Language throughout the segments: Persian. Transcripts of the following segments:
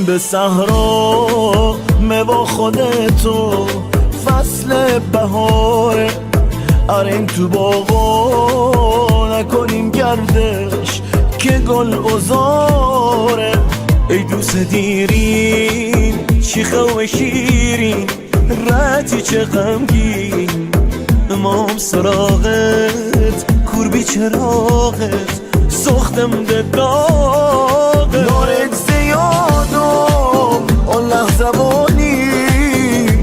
به صحرا با خودتو فصل بهاره. آریم تو باغا نکنیم گردش که گل ازاره. ای دوست دیرین شیخه و شیرین رتی چه غمگین امام سراغت کوربی چراغت سختم ده داغت. نارت زیادم آن لحظه بانی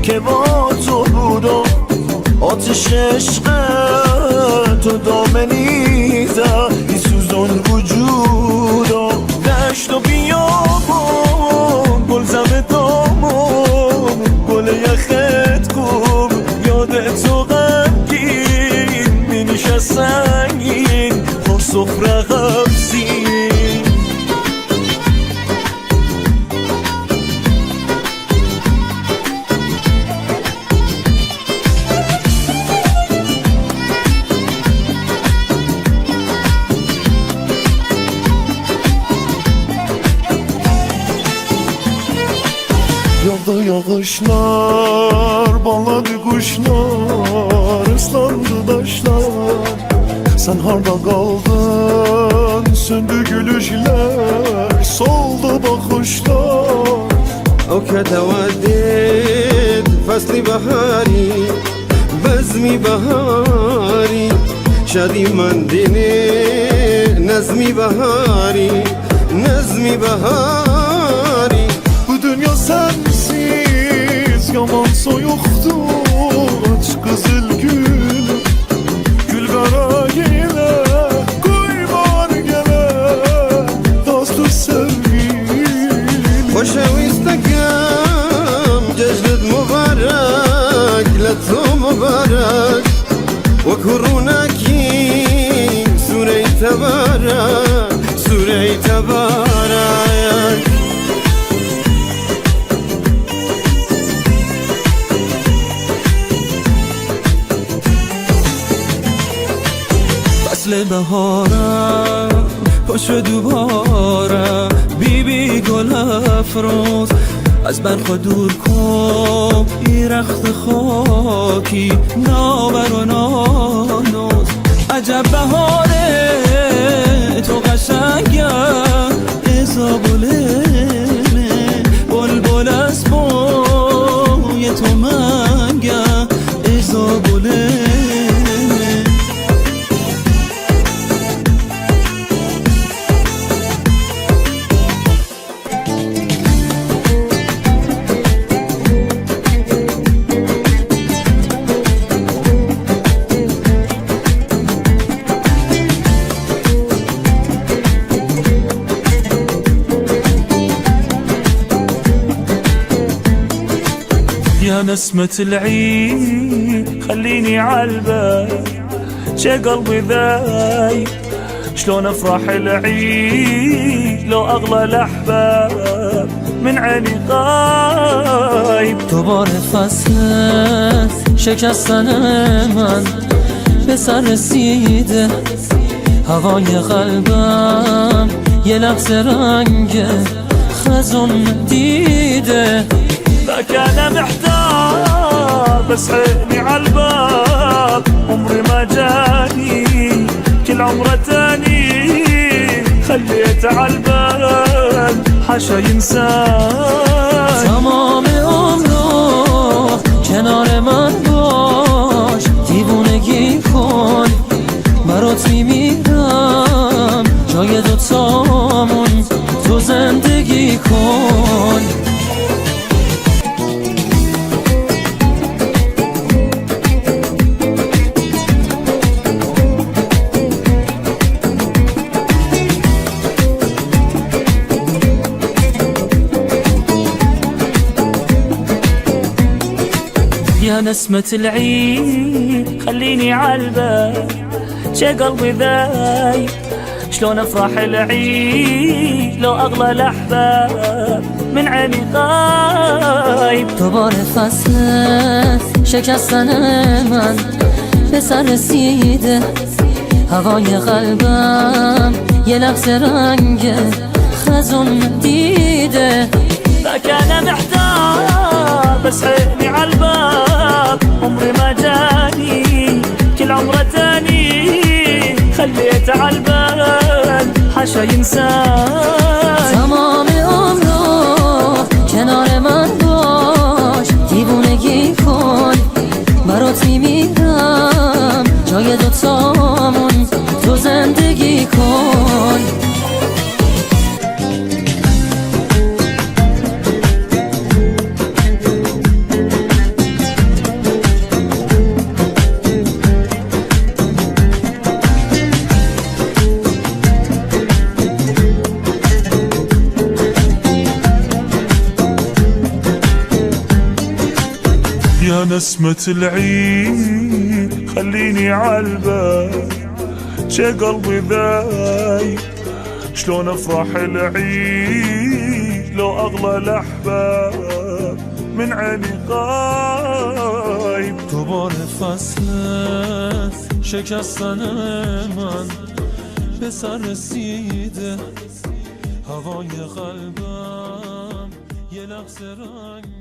که با تو بودم آتش عشق تو دامنیزه ای سوزان وجودم. دشت و بیابم گل زم دامم گل یخت کم یادت تو غمگین می نشست سنگین با سفره غمزین. Yağdı yağışlar, bağladı kuşlar, ıslandı taşlar. Sen harda kaldın, söndü gülüşler, soldu bakışlar. أو كتودد فصل بهاري بزمي بهاري شادي من ديني نزمي بهاري نزمي بهاري. Bu dünya sensiz yaman soyuktu. Aç kızıl gül, gül kara gele, koy var gele, dostu sevgilim. خوشويستكم جشنت مبارك لتو مبارك وكروناكي سوري تبارك سوري تبارك. فصل بهارم پشت دوباره بی بی گل افروز از برخوا دور کن ای رخت خاکی نابر و نانوز. عجب بهاره تو قشنگه ازابوله بلبل از بوی تو منگه ازابوله. يا نسمة العيد خليني عالبال شي قلبي ذايب شلون افرح العيد لو اغلى الاحباب من عيني غايب. دوباره فصل شکستن من به سر رسیده هوای قلبم یه لحظه رنگ خزون دیده. ذاك انا محتار بس عيني عالباب عمري ما جاني كل عمره تاني خليت عالبال حاشا ينساني. تمام عمرو کنار من باش دیوونگی کن برات میمیرم جای دوتامون تو زندگی کن. يا نسمة العيد خليني عالبال شي قلبي ذايب شلون افرح العيد لو اغلى الاحباب من عيني غايب. دوباره فصل شکستن من به سر رسیده هوای قلبم یه لحظه رنگ خزون دیده. لك أنا محتار بس عيني عالباب عمري ما جاني كل عمره تاني خليته عالبال حاشا ينسان تمام عمرو کنار من باش دیوونگی کن برات میمیرم جای دوتامون تو زندگی کن يا نسمة العيد خليني عالبال شي قلبي ذايب شلون افرح العيد لو اغلى الاحباب من عيني غايب دوباره فصل شکستن من به سر رسیده هوای قلبم یه لحظه رنگ